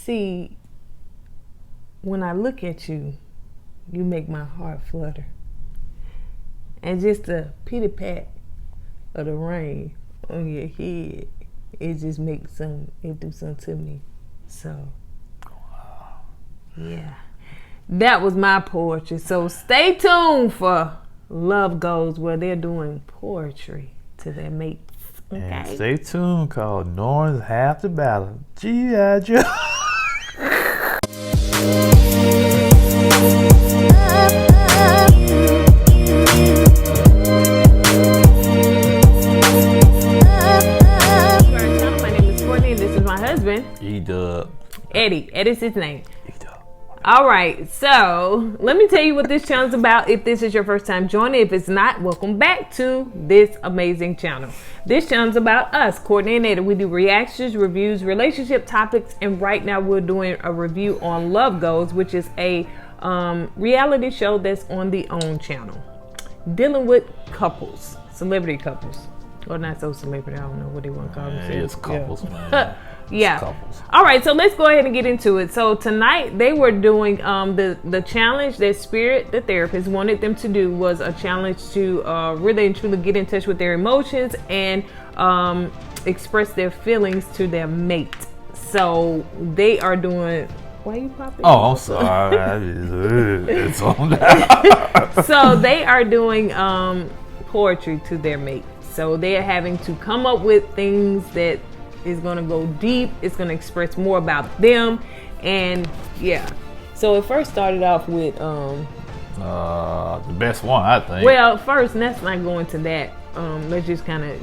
see, when I look at you, you make my heart flutter. And just the pity pat of the rain on your head, it just makes it do something to me. So, yeah. That was my poetry. So stay tuned for Love Goes, where they're doing poetry to their mates. Okay. And stay tuned, cause knowing's half the battle. G.I. Joe. My name is Courtney, and this is my husband. E-Dub. Eddie. Eddie's his name. E-Dub. All right, so let me tell you what this channel is about. If this is your first time joining, if it's not, welcome back to this amazing channel. This channel is about us, Courtney and Eddie. We do reactions, reviews, relationship topics, and right now we're doing a review on Love Goes, which is a reality show that's on the OWN channel, dealing with couples, celebrity couples. Or not so celebrity, I don't know what they want to call themselves. It's couples, man. Yeah. Couples. All right, so let's go ahead and get into it. So tonight they were doing the challenge that Spirit, the therapist, wanted them to do was a challenge to really and truly get in touch with their emotions and express their feelings to their mate. So they are doing. Why are you popping? Oh, I'm sorry. It's on that. So they are doing poetry to their mate. So they are having to come up with things that is going to go deep. It's going to express more about them. And yeah. So it first started off with the best one, I think. well, first, let's not go into that. Let's just kind of,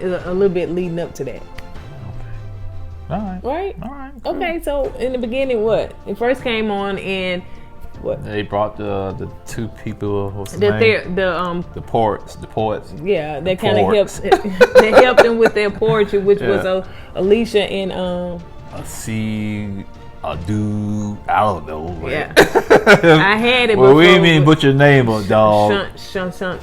a little bit leading up to that. All right. Right? All right. Cool. Okay, so in the beginning, what? It first came on and what? They brought the two people. What's the name? The poets. yeah, that kind of helped. They helped them with their poetry, which was Alicia and A C, a dude. I don't know. yeah. I had it. Well, we didn't mean to put your name up, dog. Sunshine.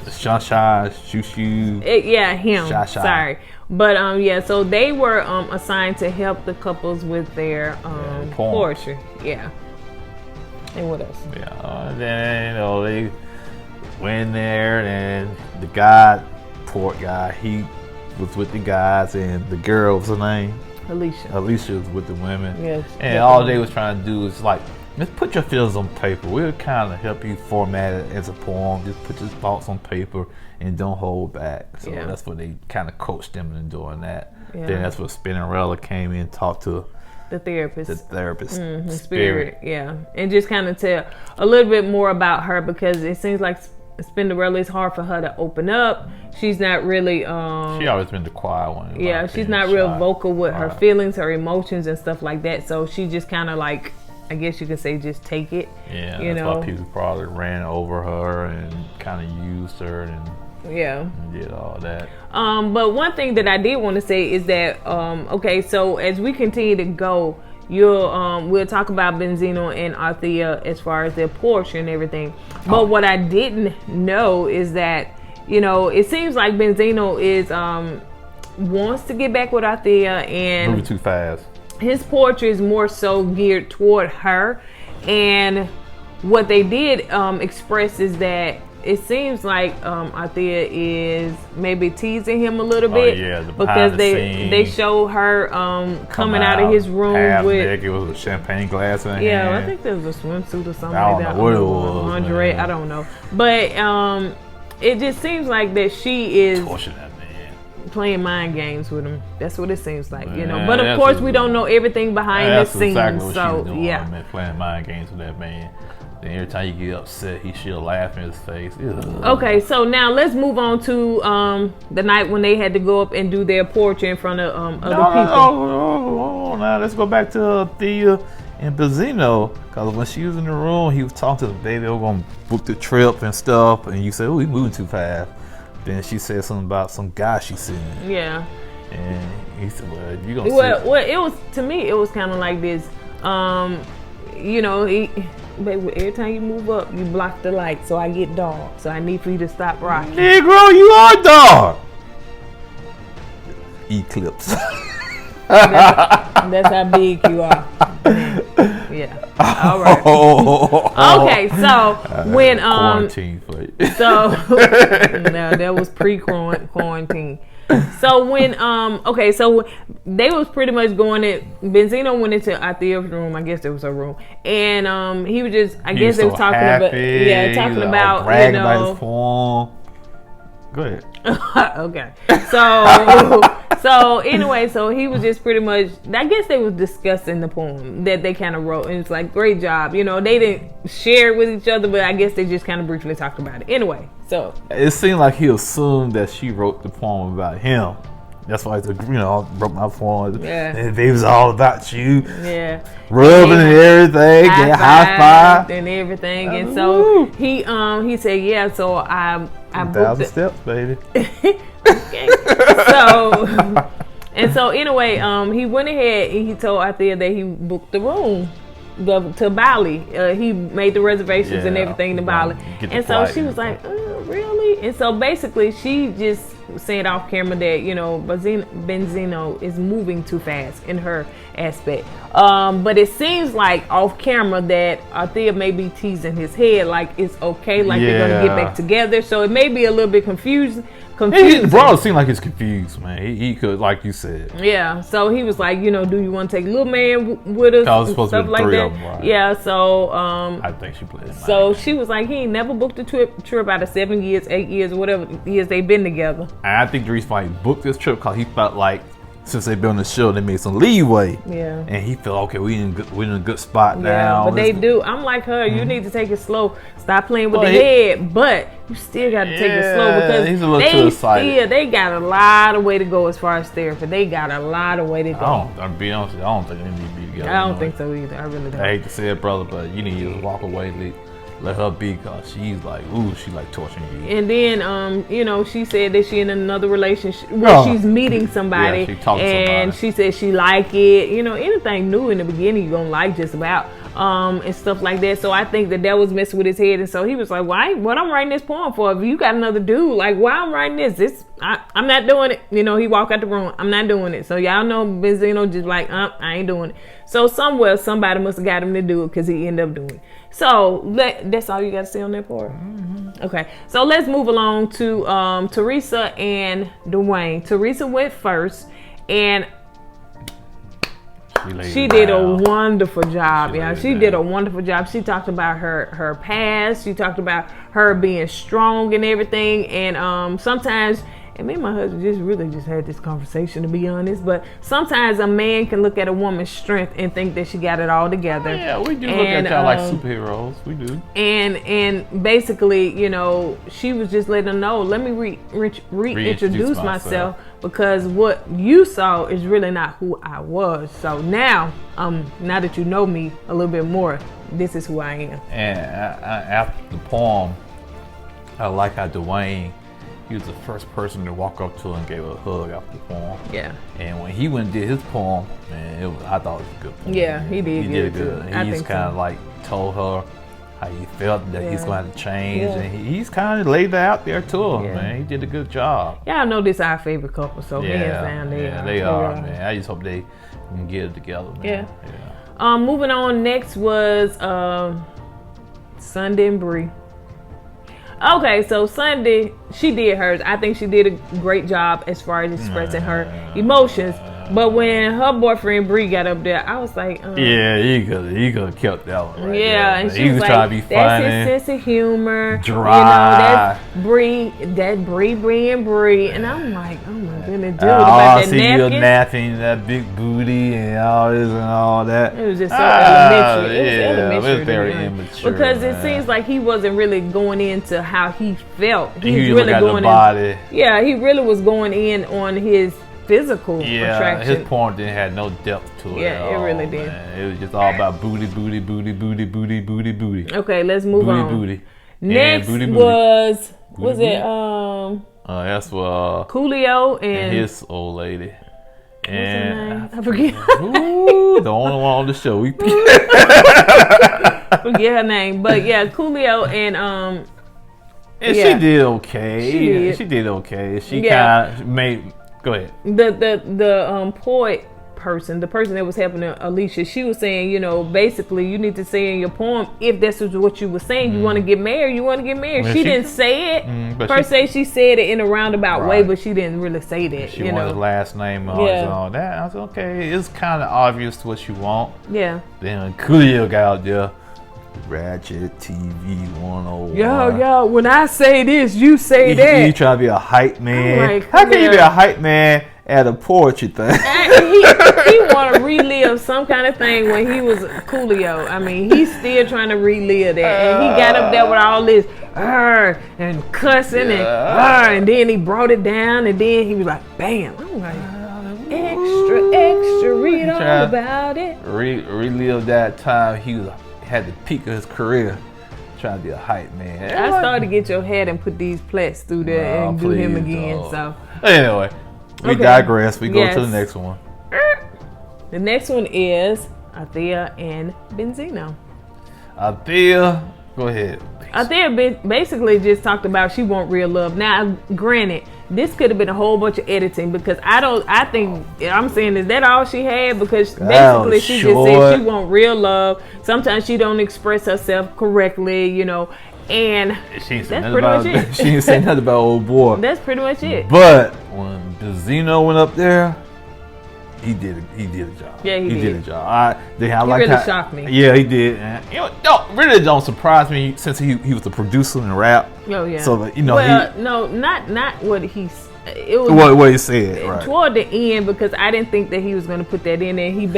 Shoo. Yeah, him. Shy. Sorry. But yeah, so they were assigned to help the couples with their poetry. Yeah. And what else? Yeah. Then they went there, and the poor guy, he was with the guys, and the girl, what's her name? Alicia was with the women. Yes. And all they was trying to do is like, just put your feelings on paper. We'll kind of help you format it as a poem. Just put your thoughts on paper and don't hold back. So that's what they kind of coached them in doing that. Yeah. Then that's what Spinnerella came in and talked to the therapist. Spirit. Yeah. And just kind of tell a little bit more about her, because it seems like Spinnerella, is hard for her to open up. She's not really she always been the quiet one. Yeah, she's not real vocal with her feelings, her emotions and stuff like that. So she just kind of like, I guess you could say, just take it. Yeah, that's why people probably ran over her and kind of used her and did all that. But one thing that I did want to say is that okay, so as we continue to go, we'll talk about Benzino and Althea as far as their poetry and everything. But what I didn't know is that it seems like Benzino is wants to get back with Althea, and moving too fast. His poetry is more so geared toward her, and what they did express is that it seems like Althea is maybe teasing him a little bit, because they show her coming out of his room with a champagne glass in her hand. I think there was a swimsuit or something like that. I don't know what it was. Lingerie, I don't know, but it just seems like that she is playing mind games with him. That's what it seems like, But of course, we don't know everything behind the scenes. Exactly what so she was doing, yeah, playing mind games with that man. Then every time you get upset, she'll laugh in his face. Ugh. Okay, so now let's move on to the night when they had to go up and do their poetry in front of other people. No, now let's go back to Thea and Benzino, because when she was in the room, he was talking to the baby. They were gonna book the trip and stuff, and you said, "Oh, we moving too fast." Then she said something about some guy she seen. Yeah. And he said, "Well, you gonna?" Well, it was, to me, it was kind of like this. Baby, every time you move up, you block the light, so I get dark. So I need for you to stop rocking. Negro, you are dark. Eclipse. That's how big you are. Yeah. All right. Okay, so when quarantine for you. So no, that was pre-quarantine. So when okay, so they was pretty much going it. Benzino went into Althea's room. I guess it was her room, and he was just. I guess they was talking about talking about bragging about his poem. Go ahead. Okay. So anyway, so he was just pretty much. I guess they was discussing the poem that they kind of wrote, and it's like great job. You know, they didn't share it with each other, but I guess they just kind of briefly talked about it. Anyway, so it seemed like he assumed that she wrote the poem about him. That's why he said, you know, I wrote my poem. Yeah. And it was all about you. Yeah. Rubbing and everything, getting high five and everything. And so he said, yeah. So I booked 1,000 steps, baby. Okay. So anyway, he went ahead and he told Althea that he booked the room to Bali. He made the reservations and everything to Bali. And so she was like, really? And so basically she just said off camera that, you know, Benzino is moving too fast in her aspect. But it seems like off camera that Althea may be teasing his head like it's okay, like they're going to get back together. So it may be a little bit confusing. Bro, seemed like he's confused, man. He could, like you said. Yeah, so he was like, you know, do you want to take little man with us? I was supposed to be like three that. of them, right? Yeah, so I think she played. So she was like, he ain't never booked a trip out of 7 years, 8 years, or whatever years they've been together. And I think the reason why he booked this trip because he felt like since they've been on the show, they made some leeway. Yeah. And he felt okay. We in a good spot now. But they do. I'm like her. You need to take it slow. Stop playing with the head, but you still got to take it slow because he's a little too excited. Yeah, they got a lot of way to go as far as therapy. They got a lot of way to go. I'll be honest with you, I don't think they need to be together. I don't think so either. I really don't. I hate to say it, brother, but you need to just walk away. Let her be, because she's like, ooh, she like torturing you. And then, you know, she said that she in another relationship where she's meeting somebody. Yeah, she talked to somebody. She said she like it. You know, anything new in the beginning you're gonna like just about. And stuff like that. So I think that was messing with his head. And so he was like, why? What I'm writing this poem for? If you got another dude, like, why I'm writing this? I'm not doing it. You know, he walked out the room. I'm not doing it. So y'all know Benzino just like, I ain't doing it. So somewhere somebody must have got him to do it because he ended up doing it. So that's all you got to say on that part. Mm-hmm. Okay. So let's move along to Theresa and Dwayne. Theresa went first, and she did a wonderful job. She did a wonderful job. She talked about her past. She talked about her being strong and everything. And sometimes, and me and my husband just had this conversation, to be honest. But sometimes a man can look at a woman's strength and think that she got it all together. Yeah, we do look at y'all like superheroes. We do. And basically, you know, she was just letting them know, let me reintroduce myself, because what you saw is really not who I was. So now that you know me a little bit more, this is who I am. And after the poem, I like how Dwayne, he was the first person to walk up to her and gave her a hug after the poem. Yeah. And when he went and did his poem, man, I thought it was a good poem. Yeah, he did. He did good. And he just kind of like told her how he felt that he's going to have to change. Yeah. And he's kind of laid that out there to her, man. He did a good job. Yeah, I know this is our favorite couple, so hands down they are, man. I just hope they can get it together, man. Yeah. Moving on, next was Sunday and Bree. Okay, so Sunday, she did hers. I think she did a great job as far as expressing her emotions. But when her boyfriend Bree got up there, I was like, yeah, he could have kept that one right there. And she was like, trying to be funny. That's his sense of humor. Dry. You know, that's Bree and Bree. And I'm like, oh my goodness, dude, about that napkin. Napping, that big booty and all this and all that. It was just so elementary. It was very immature. Because it seems like he wasn't really going into how he felt. He really going body. Yeah, he really was going in on his physical attraction. His porn didn't have no depth to it. Yeah, it really did. Man. It was just all about booty. Okay, let's move on. Booty. Next was that's Coolio and his old lady. And what's her name? I forget. Ooh, the only one on the show. Forget her name, but yeah, Coolio and she did okay. She did okay. She kind of made. Go ahead. The poet person, the person that was helping Alicia, she was saying, you know, basically you need to say in your poem, if this is what you were saying, you want to get married, you want to get married. She didn't say it per se. She said it in a roundabout way, but she didn't really say that. She wanted the last name on all that. I said, okay, it's kind of obvious what you want. Yeah. Then Coolio got out there. Ratchet TV 101. Yo, when I say this, you say that. You trying to be a hype man. How can you be a hype man at a poetry thing? He want to relive some kind of thing when he was Coolio. I mean, he's still trying to relive that. And he got up there with all this and cussing and then he brought it down and then he was like, bam. I'm like, extra, read all about it. Relive that time he had the peak of his career. Trying to be a hype man. I started to get your head and put these plats through there and do him again. So anyway, we digress. We go to the next one. The next one is Althea and Benzino. Althea, go ahead. Althea basically just talked about she want real love. Now, granted, this could have been a whole bunch of editing because I'm saying, is that all she had? Because basically she just said she want real love. Sometimes she don't express herself correctly, you know, and that's pretty much it. She didn't say nothing about old boy. That's pretty much it. But when Benzino went up there, he did a job. Yeah, he did a job. He really shocked me. Yeah, he did. And, you know, don't surprise me since he was the producer in rap. Oh yeah. So you know, not what he. It was what he said right. Toward the end, because I didn't think that he was going to put that in there. He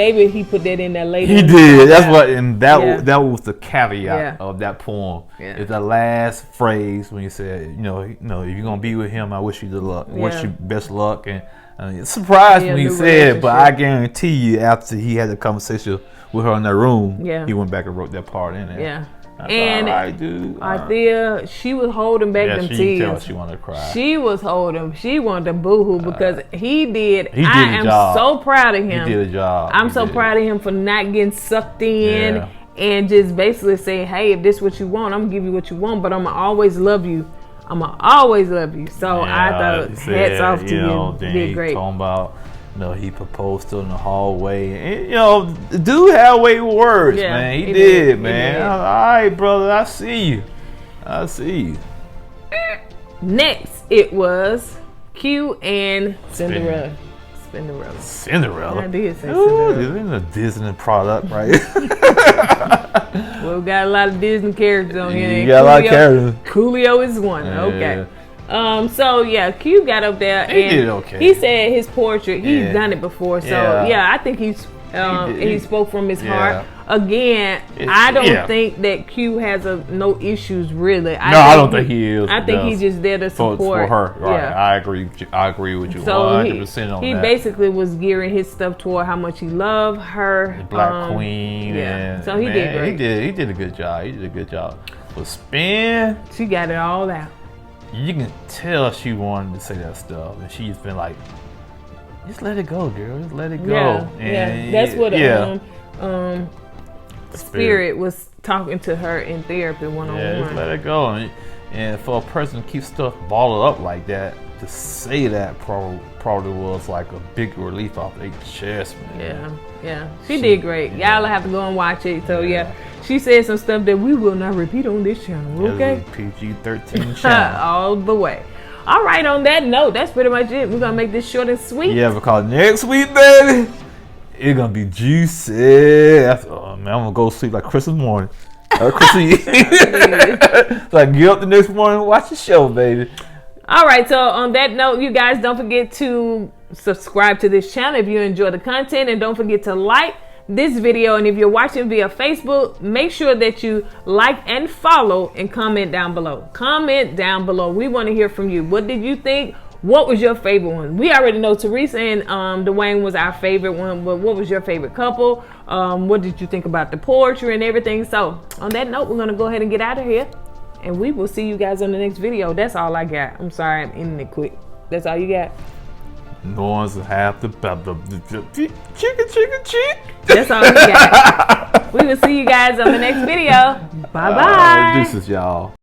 put that in there later. He did. That's what, and that was the caveat of that poem. Yeah. It's the last phrase when you said, you know, if you're gonna be with him, I wish you good luck. I wish you best luck. And it surprised me when he said it, but I guarantee you, after he had the conversation with her in that room, he went back and wrote that part in there. Yeah. And all right, dude. Althea, she was holding back them tears. She wanted to cry. She was holding. She wanted to boohoo because he did. I am so proud of him. He did a job. I'm so proud of him for not getting sucked in and just basically saying, "Hey, if this is what you want, I'm gonna give you what you want, but I'm gonna always love you. I'm gonna always love you." So I thought, hats off to you. Then did great. Talking about. He proposed to her in the hallway. And, the dude had a way with words, man. He did, man. He did. All right, brother. I see you. Next, it was Q and Cinderella. Cinderella? I did say Cinderella. This isn't a Disney product, right? Well, we got a lot of Disney characters on here. You got a lot of characters. Coolio is one. Yeah. Okay. So Q got up there and he did okay. He said his portrait. He's done it before, so I think he spoke from his heart. Again, I don't think that Q has no issues really. I don't think he is. I think he's just there to support for her. Right. Yeah. I agree with you 100% on that. He basically was gearing his stuff toward how much he loved her. The Black Queen. Yeah. So he did great. He did a good job. But Spin, she got it all out. You can tell she wanted to say that stuff, and she's been like, "Just let it go, girl. Just let it go." And that's what Spirit was talking to her in therapy one-on-one. Yeah, just let it go. And for a person to keep stuff bottled up like that, to say that probably was like a big relief off their chest, man. Yeah. She did great. Y'all have to go and watch it. So she said some stuff that we will not repeat on this channel. Okay. PG-13 channel. All the way. All right. On that note, that's pretty much it. We're gonna make this short and sweet. Yeah, because next week, baby, it's gonna be juicy. I'm gonna go sleep like Christmas morning. Christmas Eve. So I can get up the next morning and watch the show, baby. All right, so on that note, you guys don't forget to subscribe to this channel if you enjoy the content, and don't forget to like this video. And if you're watching via Facebook, make sure that you like and follow and comment down below. Comment down below. We want to hear from you. What did you think? What was your favorite one? We already know Theresa and Dwayne was our favorite one, but what was your favorite couple? What did you think about the poetry and everything? So on that note, we're going to go ahead and get out of here. And we will see you guys on the next video. That's all I got. I'm sorry, I'm ending it quick. That's all you got? Noise half the chicken. That's all we got. We will see you guys on the next video. Bye-bye. Deuces, y'all.